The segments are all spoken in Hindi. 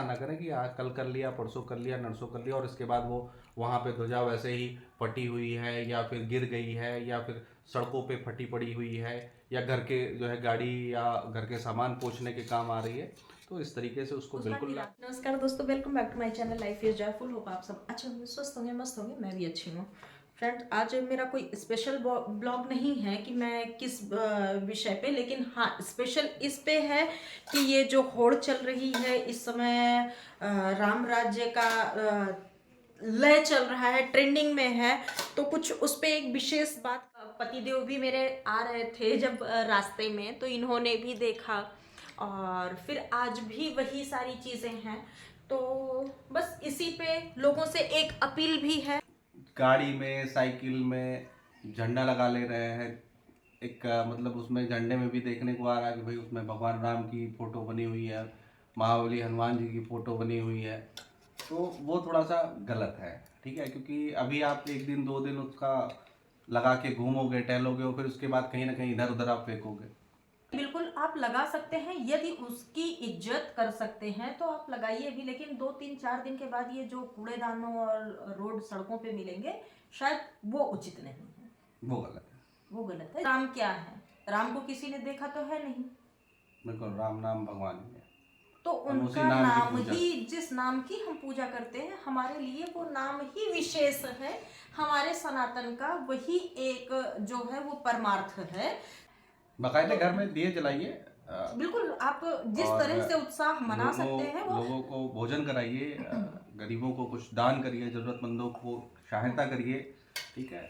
ना करें कि आज कल कर लिया, परसों कर लिया, नरसों कर लिया और इसके बाद वो वहाँ पे ध्वजा वैसे ही फटी हुई है या फिर गिर गई है या फिर सड़कों पे फटी पड़ी हुई है या घर के जो है गाड़ी या घर के सामान पोंछने के काम आ रही है, तो इस तरीके से उसको बिल्कुल ना। नमस्कार दोस्तों, welcome back to my channel life is joyful. Hope आप सब अच्छे होंगे, स्वस्थ होंगे, मस्त होंगे। मैं भी अच्छी हूँ। फ्रेंड्स, आज मेरा कोई स्पेशल ब्लॉग नहीं है कि मैं किस विषय पे, लेकिन हाँ स्पेशल इस पे है कि ये जो होड़ चल रही है इस समय, राम राज्य का लय चल रहा है, ट्रेंडिंग में है। तो कुछ उस पे एक विशेष बात, पतिदेव भी मेरे आ रहे थे जब रास्ते में, तो इन्होंने भी देखा और फिर आज भी वही सारी चीज़ें हैं। तो बस इसी पे लोगों से एक अपील भी है। गाड़ी में, साइकिल में झंडा लगा ले रहे हैं। एक मतलब उसमें झंडे में भी देखने को आ रहा है कि भाई उसमें भगवान राम की फ़ोटो बनी हुई है, महाबली हनुमान जी की फ़ोटो बनी हुई है। तो वो थोड़ा सा गलत है, ठीक है, क्योंकि अभी आप एक दिन दो दिन उसका लगा के घूमोगे, टहलोगे और फिर उसके बाद कहीं ना कहीं इधर उधर आप फेंकोगे। बिल्कुल आप लगा सकते हैं, यदि उसकी इज्जत कर सकते हैं तो आप लगाइए भी, लेकिन 2 3 4 दिन के बाद ये जो कूड़ेदानों और रोड सड़कों पे मिलेंगे, शायद वो उचित नहीं है। वो गलत है। वो गलत है। राम क्या है? राम को किसी ने देखा तो है नहीं। बिल्कुल, राम नाम भगवान ही है। तो हम उसी उनका नाम की नाम पूजा। ही, जिस नाम की हम पूजा करते हैं, हमारे लिए वो नाम ही विशेष है। हमारे सनातन का वही एक जो है वो परमार्थ है। बाकायदे तो घर में दिए जलाइए बिल्कुल आप जिस और तरह से उत्साह मना सकते हैं वो। लोगों को भोजन कराइए, गरीबों को कुछ दान करिए, ज़रूरतमंदों को सहायता करिए, ठीक है।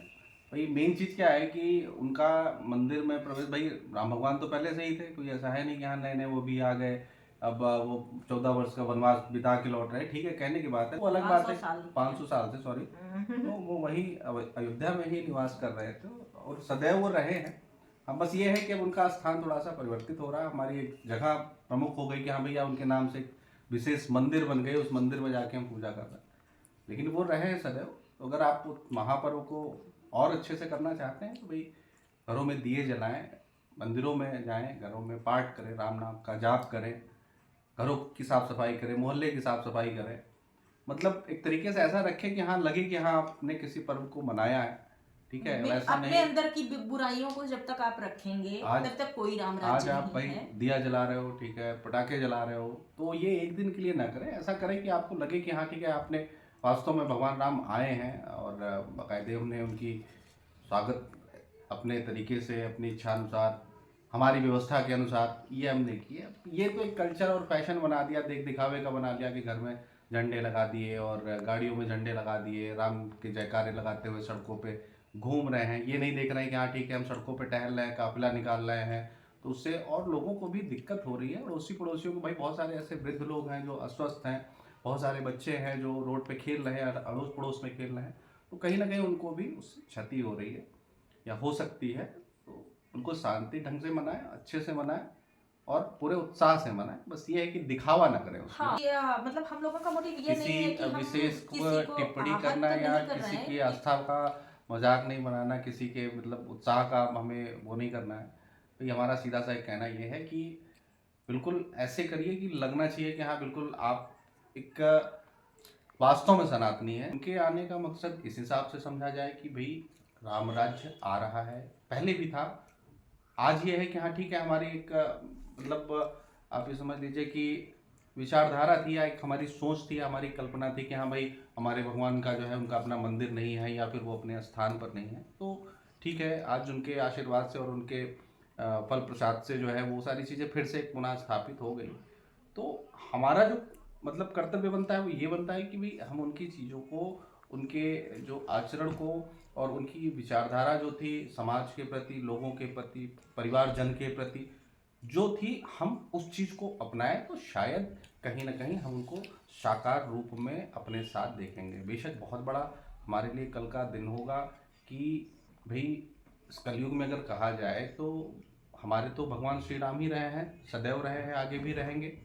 भाई मेन चीज़ क्या है कि उनका मंदिर में प्रवेश, भाई राम भगवान तो पहले से ही थे, कोई ऐसा है नहीं कि हाँ नए नए वो भी आ गए। अब वो 14 वर्ष का वनवास बिता के लौट रहे, ठीक है, कहने की बात है, वो अलग बात है। 500 साल से, सॉरी। तो वो वही अयोध्या में ही निवास कर रहे थे और सदैव वो रहे हैं। हम बस ये है कि अब उनका स्थान थोड़ा सा परिवर्तित हो रहा है, हमारी एक जगह प्रमुख हो गई कि हाँ भैया उनके नाम से एक विशेष मंदिर बन गए, उस मंदिर में जाके हम पूजा कर रहे हैं, लेकिन वो रहे सदैव। तो अगर आप उस महापर्व को और अच्छे से करना चाहते हैं तो भाई घरों में दिए जलाएं, मंदिरों में जाएं, घरों में पाठ करें, राम नाम का जाप करें, घरों की साफ सफाई करें, मोहल्ले की साफ सफाई करें। मतलब एक तरीके से ऐसा रखें कि हाँ लगे कि हाँ आपने किसी पर्व को मनाया है, ठीक है, वैसा अपने नहीं। अंदर की बुराइयों को जब तक आप रखेंगे आज तब तक कोई राम आज राज्य आप नहीं भाई है। दिया जला रहे हो, ठीक है, पटाखे जला रहे हो, तो ये एक दिन के लिए ना करें। ऐसा करें कि आपको लगे कि हाँ ठीक है, आपने वास्तव में भगवान राम आए हैं और बाकायदे हमने उनकी स्वागत अपने तरीके से, अपनी इच्छा अनुसार, हमारी व्यवस्था के अनुसार ये हमने किए। ये तो एक कल्चर और फैशन बना दिया, देख दिखावे का बना दिया कि घर में झंडे लगा दिए और गाड़ियों में झंडे लगा दिए, राम के जयकारे लगाते हुए सड़कों पे घूम रहे हैं। ये नहीं देख रहे हैं कि हाँ ठीक है, हम सड़कों पे टहल रहे हैं, काफिला निकाल रहे हैं, तो उससे और लोगों को भी दिक्कत हो रही है। अड़ोसी पड़ोसियों को, भाई बहुत सारे ऐसे वृद्ध लोग हैं जो अस्वस्थ हैं, बहुत सारे बच्चे हैं जो रोड पे खेल रहे हैं, अड़ोस पड़ोस में खेल रहे हैं, तो कहीं ना कहीं उनको भी उससे क्षति हो रही है या हो सकती है। तो उनको शांति ढंग से मनाएं, अच्छे से मनाएं और पूरे उत्साह से मनाएं। बस ये है कि दिखावा ना करें उसमें। हाँ, मतलब हम लोगों का मोटिव ये नहीं है किसी कि हम विशेष किसी को टिप्पणी आहत करना या नहीं कर रहे किसी हैं की आस्था का मजाक नहीं बनाना, किसी के मतलब उत्साह का हमें वो नहीं करना है। तो ये हमारा सीधा सा एक कहना ये है कि बिल्कुल ऐसे करिए कि लगना चाहिए कि हाँ बिल्कुल आप एक वास्तव में सनातनी है। उनके आने का मकसद इस हिसाब से समझा जाए कि भाई राम राज्य आ रहा है, पहले भी था, आज ये है कि हाँ ठीक है, हमारी एक मतलब आप ये समझ लीजिए कि विचारधारा थी या एक हमारी सोच थी, हमारी कल्पना थी कि हाँ भाई हमारे भगवान का जो है उनका अपना मंदिर नहीं है या फिर वो अपने स्थान पर नहीं है। तो ठीक है, आज उनके आशीर्वाद से और उनके फल प्रसाद से जो है वो सारी चीज़ें फिर से पुनः स्थापित हो गई। तो हमारा जो मतलब कर्तव्य बनता है वो ये बनता है कि भाई हम उनकी चीज़ों को, उनके जो आचरण को और उनकी विचारधारा जो थी समाज के प्रति, लोगों के प्रति, परिवारजन के प्रति जो थी, हम उस चीज़ को अपनाएं तो शायद कहीं ना कहीं हम उनको साकार रूप में अपने साथ देखेंगे। बेशक बहुत बड़ा हमारे लिए कल का दिन होगा कि भाई इस कलयुग में अगर कहा जाए तो हमारे तो भगवान श्री राम ही रहे हैं, सदैव रहे हैं, आगे भी रहेंगे।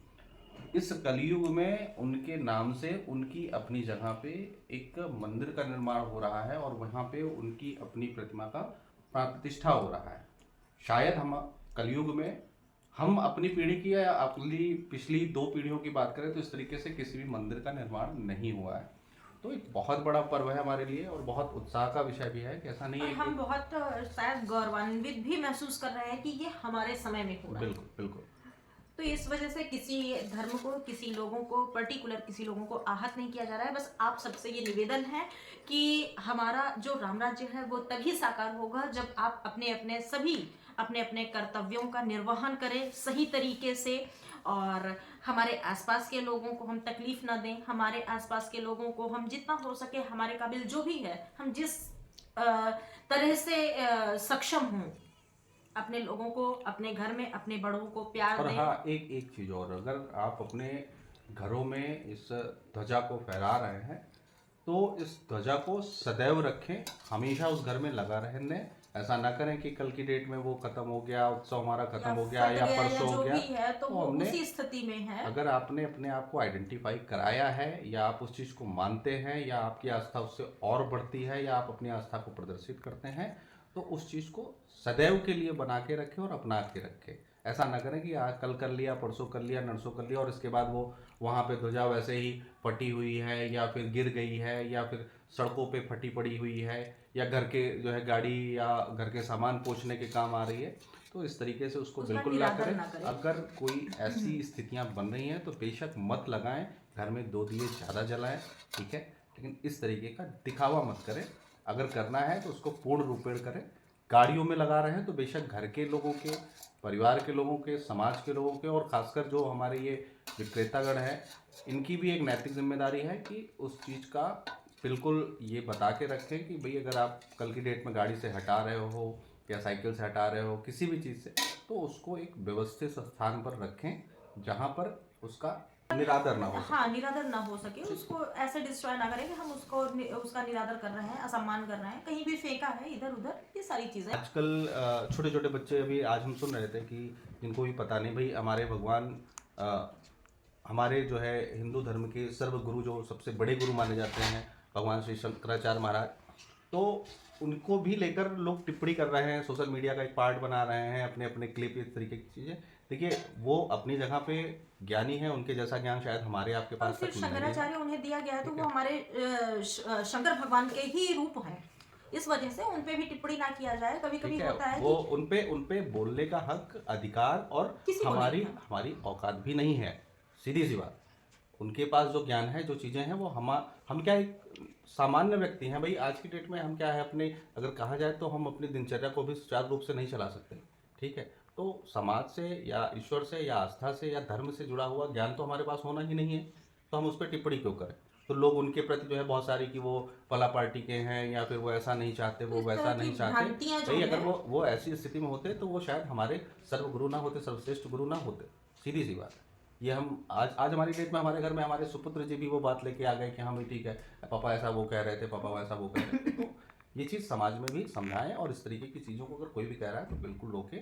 इस कलयुग में उनके नाम से उनकी अपनी जगह पे एक मंदिर का निर्माण हो रहा है और वहाँ पे उनकी अपनी प्रतिमा का प्राण प्रतिष्ठा हो रहा है। शायद हम कलयुग में हम अपनी पीढ़ी की या अपनी पिछली 2 पीढ़ियों की बात करें तो इस तरीके से किसी भी मंदिर का निर्माण नहीं हुआ है। तो एक बहुत बड़ा पर्व है हमारे लिए और बहुत उत्साह का विषय भी है कि ऐसा नहीं और है हम कि बहुत शायद गौरवान्वित भी महसूस कर रहे हैं कि ये हमारे समय में हो रहा है। बिल्कुल, बिल्कुल। तो इस वजह से किसी धर्म को, किसी लोगों को पर्टिकुलर, किसी लोगों को आहत नहीं किया जा रहा है। बस आप सबसे ये निवेदन है कि हमारा जो राम राज्य है वो तभी साकार होगा जब आप अपने अपने सभी अपने अपने कर्तव्यों का निर्वहन करें सही तरीके से, और हमारे आसपास के लोगों को हम तकलीफ ना दें। हमारे आसपास के लोगों को हम जितना हो सके, हमारे काबिल जो भी है, हम जिस तरह से सक्षम हों, अपने लोगों को, अपने घर में अपने बड़ों को प्यार और दें। हाँ, एक एक चीज़ और, अगर आप अपने घरों में इस ध्वजा को फहरा रहे हैं तो इस ध्वजा को सदैव रखें, हमेशा उस घर में लगा रहने दें। ऐसा ना करें कि कल की डेट में वो खत्म हो गया, उत्सव हमारा खत्म या हो गया फट या गया या परसों हो जो गया। भी है तो तो वो हमने, उसी स्थिति में है। अगर आपने अपने आप को आइडेंटिफाई कराया है या आप उस चीज़ को मानते हैं या आपकी आस्था उससे और बढ़ती है या आप अपनी आस्था को प्रदर्शित करते हैं, तो उस चीज़ को सदैव के लिए बना के रखें और अपना के रखें। ऐसा ना करें कि आज कल कर लिया, परसों कर लिया, नरसों कर लिया और इसके बाद वो वहाँ पे ध्वजा वैसे ही फटी हुई है या फिर गिर गई है या फिर सड़कों पे फटी पड़ी हुई है या घर के जो है गाड़ी या घर के सामान पोंछने के काम आ रही है। तो इस तरीके से उसको उसका बिल्कुल ना निरादर करें। ना करें। अगर कोई ऐसी स्थितियां बन रही हैं तो बेशक मत लगाएं, घर में 2 दिए ज़्यादा जलाएं, ठीक है, लेकिन इस तरीके का दिखावा मत करें। अगर करना है तो उसको पूर्ण रूपेण करें। गाड़ियों में लगा रहे हैं तो बेशक घर के लोगों के, परिवार के लोगों के, समाज के लोगों के और ख़ासकर जो हमारे ये विक्रेतागण हैं, इनकी भी एक नैतिक जिम्मेदारी है कि उस चीज़ का बिल्कुल ये बता के रखें कि भाई अगर आप कल की डेट में गाड़ी से हटा रहे हो या साइकिल से हटा रहे हो, किसी भी चीज़ से, तो उसको एक व्यवस्थित स्थान पर रखें जहाँ पर उसका निरादर ना हो सके। हाँ, निरादर ना हो सके, उसको ऐसे डिस्ट्रॉय ना करें कि हम उसका निरादर कर रहे हैं, असम्मान कर रहे हैं, कहीं भी फेंका है इधर उधर, ये सारी चीजें। आजकल छोटे छोटे बच्चे, अभी आज हम सुन रहे थे कि जिनको भी पता नहीं भाई हमारे भगवान, हमारे जो है हिंदू धर्म के सर्व गुरु, जो सबसे बड़े गुरु माने जाते हैं, भगवान श्री शंकराचार्य महाराज, तो उनको भी लेकर लोग टिप्पणी कर रहे हैं, सोशल मीडिया का एक पार्ट बना रहे हैं, अपने अपने क्लिप, इस तरीके की चीज़ें। देखिए, वो अपनी जगह पे ज्ञानी है, उनके जैसा ज्ञान शायद हमारे आपके और पास सिर्फ तक नहीं है। शंकराचार्य उन्हें दिया गया है तो वो हमारे शंकर भगवान के ही रूप हैं। इस वजह से उन पे भी टिप्पणी ना किया जाए। कभी कभी ठीक है, होता है वो कि उनपे बोलने का हक, अधिकार और किसी को हमारी नहीं है। हमारी औकात भी नहीं है, सीधी सी बात। उनके पास जो ज्ञान है, जो चीज़ें हैं, वो हम क्या एक सामान्य व्यक्ति हैं भाई। आज की डेट में हम क्या है, अपने अगर कहा जाए तो हम अपनी दिनचर्या को भी सुचारू रूप से नहीं चला सकते, ठीक है। तो समाज से या ईश्वर से या आस्था से या धर्म से जुड़ा हुआ ज्ञान तो हमारे पास होना ही नहीं है, तो हम उस पर टिप्पणी क्यों करें। तो लोग उनके प्रति जो है बहुत सारी कि वो फला पार्टी के हैं या फिर वो ऐसा नहीं चाहते, वो इस वैसा तरह की नहीं चाहते। भ्रांतियां जो भाई अगर है, वो ऐसी स्थिति में होते तो वो शायद हमारे सर्वगुरु ना होते, सर्वश्रेष्ठ गुरु ना होते, सीधी सी बात है। ये हम आज हमारी डेट में हमारे घर में हमारे सुपुत्र जी भी वो बात लेके आ गए कि हाँ भाई ठीक है, पापा ऐसा वो कह रहे थे, पापा वैसा वो कह रहे थे। तो ये चीज़ समाज में भी समझाएं और इस तरीके की चीज़ों को अगर कोई भी कह रहा है तो बिल्कुल रोके।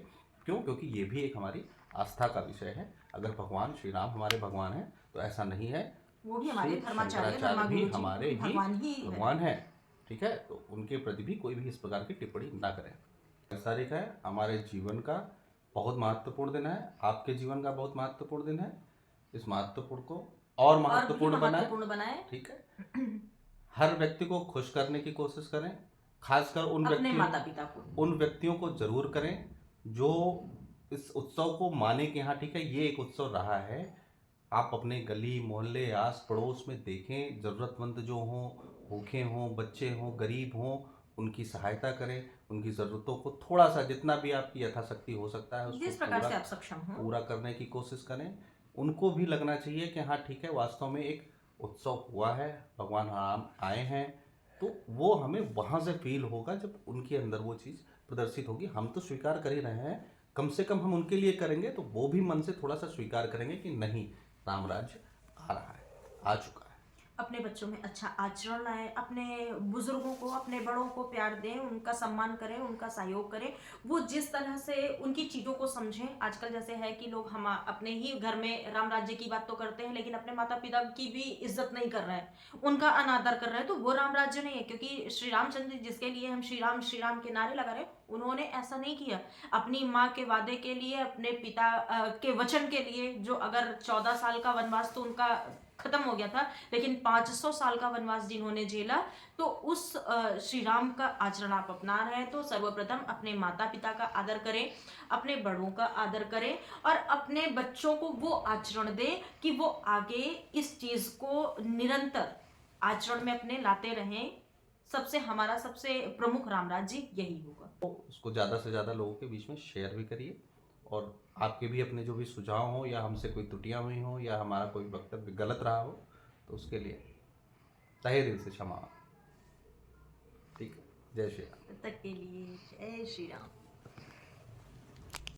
क्यों? क्योंकि ये भी एक हमारी आस्था का विषय है। अगर भगवान श्री राम हमारे भगवान हैं तो ऐसा नहीं है, वो भी हमारे श्री धर्माचार्य, शंकराचार्य भी धर्मगुरु जी हमारे ही भगवान ही है। भगवान है, ठीक है। तो उनके प्रति भी कोई भी इस प्रकार की टिप्पणी ना करें। 10 तारीख है, हमारे जीवन का बहुत महत्वपूर्ण दिन है, आपके जीवन का बहुत महत्वपूर्ण दिन है। इस महत्वपूर्ण को और और भी महत्वपूर्ण महत्वपूर्ण बनाए ठीक है। हर व्यक्ति को खुश करने की कोशिश करें, खासकर अपने माता पिता को। उन व्यक्तियों को जरूर करें जो इस उत्सव को माने कि हाँ ठीक है, ये एक उत्सव रहा है। आप अपने गली मोहल्ले आस पड़ोस में देखें, ज़रूरतमंद जो हों, भूखे हों, बच्चे हों, गरीब हों, उनकी सहायता करें, उनकी ज़रूरतों को थोड़ा सा, जितना भी आपकी यथाशक्ति हो सकता है जिस उसको प्रकार से आप सक्षम हो, पूरा करने की कोशिश करें। उनको भी लगना चाहिए कि हाँ ठीक है, वास्तव में एक उत्सव हुआ है, भगवान राम आए हैं। तो वो हमें वहाँ से फील होगा जब उनके अंदर वो चीज़ प्रदर्शित होगी। हम तो स्वीकार कर ही रहे हैं, कम से कम हम उनके लिए करेंगे तो वो भी मन से थोड़ा सा स्वीकार करेंगे कि नहीं, राम राज्य आ रहा है, आ चुका है। अपने बच्चों में अच्छा आचरण लाएं, अपने बुजुर्गों को, अपने बड़ों को प्यार दें, उनका सम्मान करें, उनका सहयोग करें। वो जिस तरह से उनकी चीज़ों को समझें। आजकल जैसे है कि लोग हम अपने ही घर में राम राज्य की बात तो करते हैं, लेकिन अपने माता पिता की भी इज्जत नहीं कर रहे हैं, उनका अनादर कर रहे हैं, तो वो राम राज्य नहीं है। क्योंकि श्री रामचंद्र जी जिसके लिए हम श्री राम के नारे लगा रहे हैं, उन्होंने ऐसा नहीं किया। अपनी माँ के वादे के लिए, अपने पिता के वचन के लिए, जो अगर 14 साल का वनवास तो उनका खत्म हो गया था, लेकिन 500 साल का वनवास जिन्होंने झेला, तो उस श्री राम का आचरण आप अपना रहे हैं। तो सर्वप्रथम अपने माता पिता का आदर करें, अपने बड़ों का आदर करें, और अपने बच्चों को वो आचरण दें कि वो आगे इस चीज को निरंतर आचरण में अपने लाते रहें। सबसे हमारा सबसे प्रमुख रामराज जी यही होगा। उसको ज़्यादा से ज़्यादा लोगों के बीच में शेयर भी करिए, और आपके भी अपने जो भी सुझाव हों या हमसे कोई त्रुटियां हुई हों या हमारा कोई वक्तव्य गलत रहा हो तो उसके लिए तहे दिल से क्षमा। ठीक है, जय श्री राम। तब तक के लिए जय श्री राम।